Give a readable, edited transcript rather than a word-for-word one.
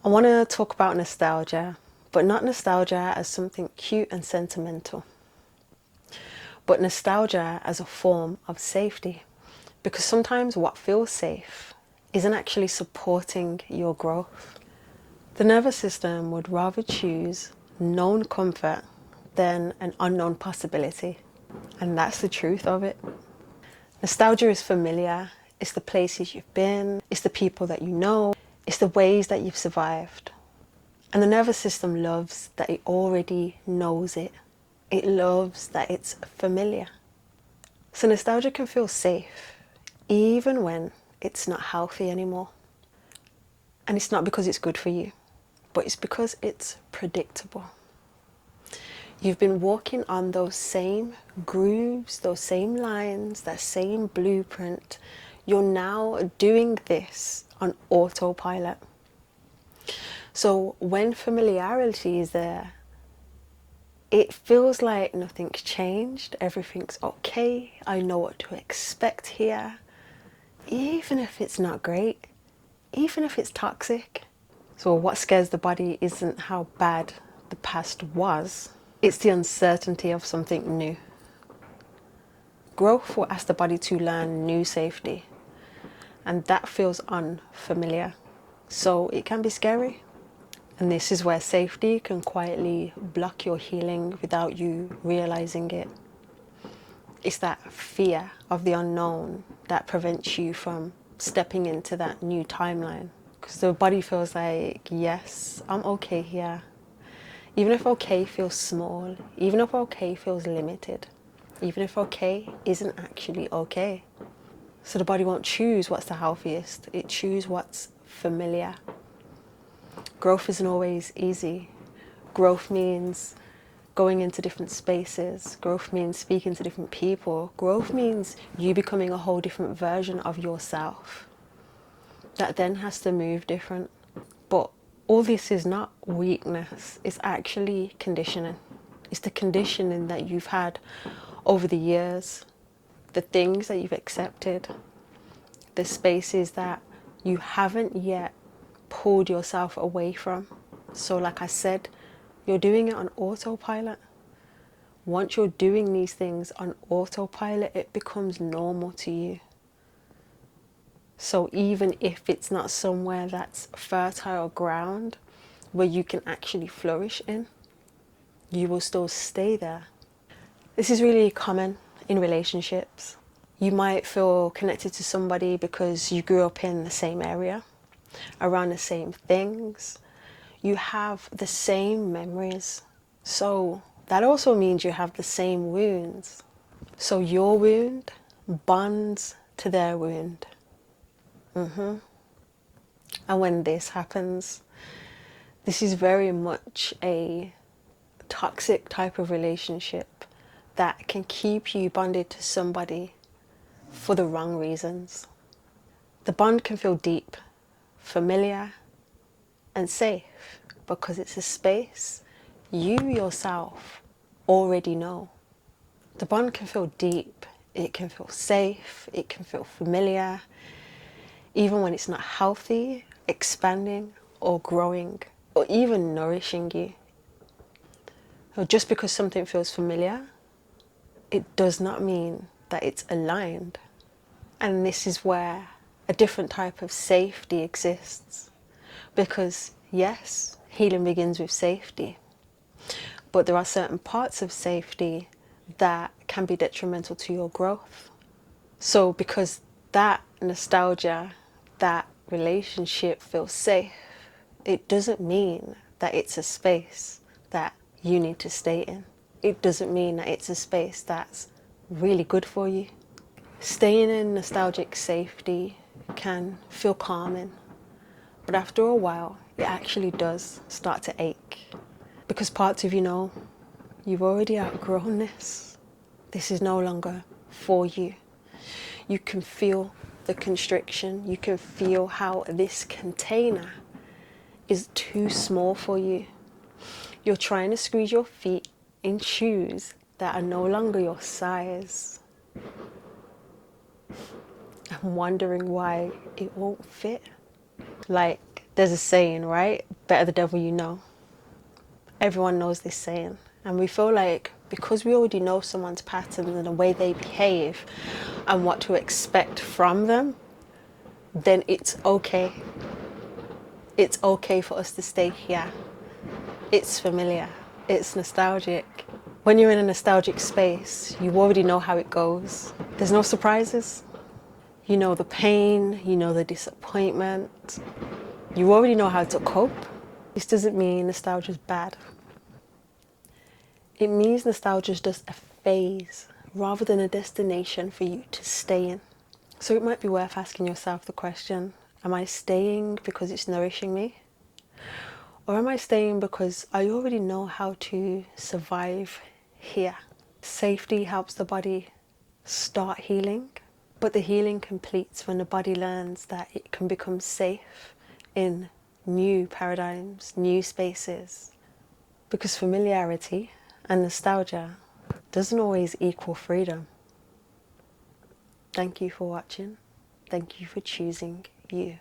I want to talk about nostalgia, but not nostalgia as something cute and sentimental, but nostalgia as a form of safety. Because sometimes what feels safe isn't actually supporting your growth. The nervous system would rather choose known comfort than an unknown possibility. And that's the truth of it. Nostalgia is familiar. It's the places you've been, it's the people that you know, it's the ways that you've survived. And the nervous system loves that it already knows it. It loves that it's familiar. So nostalgia can feel safe, even when it's not healthy anymore. And it's not because it's good for you, but it's because it's predictable. You've been walking on those same grooves, those same lines, that same blueprint. You're now doing this on autopilot. So when familiarity is there, it feels like nothing's changed, everything's okay, I know what to expect here, even if it's not great, even if it's toxic. So what scares the body isn't how bad the past was, it's the uncertainty of something new. Growth will ask the body to learn new safety, and that feels unfamiliar, so it can be scary. And this is where safety can quietly block your healing without you realizing it. It's that fear of the unknown that prevents you from stepping into that new timeline. Because the body feels like, yes, I'm okay here. Even if okay feels small, even if okay feels limited, even if okay isn't actually okay. So the body won't choose what's the healthiest, it chooses what's familiar. Growth isn't always easy. Growth means going into different spaces. Growth means speaking to different people. Growth means you becoming a whole different version of yourself that then has to move different. But all this is not weakness, it's actually conditioning. It's the conditioning that you've had over the years, the things that you've accepted, the spaces that you haven't yet pulled yourself away from. So like I said, you're doing it on autopilot. Once you're doing these things on autopilot, it becomes normal to you. So even if it's not somewhere that's fertile ground where you can actually flourish in, you will still stay there. This is really common in relationships. You might feel connected to somebody because you grew up in the same area, around the same things. You have the same memories. So that also means you have the same wounds. So your wound bonds to their wound. And when this happens, this is very much a toxic type of relationship that can keep you bonded to somebody for the wrong reasons. The bond can feel deep, familiar, and safe because it's a space you yourself already know. The bond can feel deep, it can feel safe, it can feel familiar, even when it's not healthy, expanding, or growing, or even nourishing you. So just because something feels familiar, it does not mean that it's aligned. And this is where a different type of safety exists. Because yes, healing begins with safety, but there are certain parts of safety that can be detrimental to your growth. So because that nostalgia, that relationship feels safe, it doesn't mean that it's a space that you need to stay in. It doesn't mean that it's a space that's really good for you. Staying in nostalgic safety can feel calming, but after a while, it actually does start to ache. Because parts of you know, you've already outgrown this. This is no longer for you. You can feel the constriction. You can feel how this container is too small for you. You're trying to squeeze your feet in shoes that are no longer your size. I'm wondering why it won't fit. Like There's a saying, right? Better the devil you know. Everyone knows this saying. And we feel like because we already know someone's patterns and the way they behave and what to expect from them, then it's okay. It's okay for us to stay here. It's familiar. It's nostalgic. When you're in a nostalgic space, you already know how it goes. There's no surprises. You know the pain, you know the disappointment. You already know how to cope. This doesn't mean nostalgia is bad. It means nostalgia is just a phase rather than a destination for you to stay in. So it might be worth asking yourself the question, am I staying because it's nourishing me? Or am I staying because I already know how to survive here? Safety helps the body start healing, but the healing completes when the body learns that it can become safe in new paradigms, new spaces. Because familiarity and nostalgia doesn't always equal freedom. Thank you for watching. Thank you for choosing you.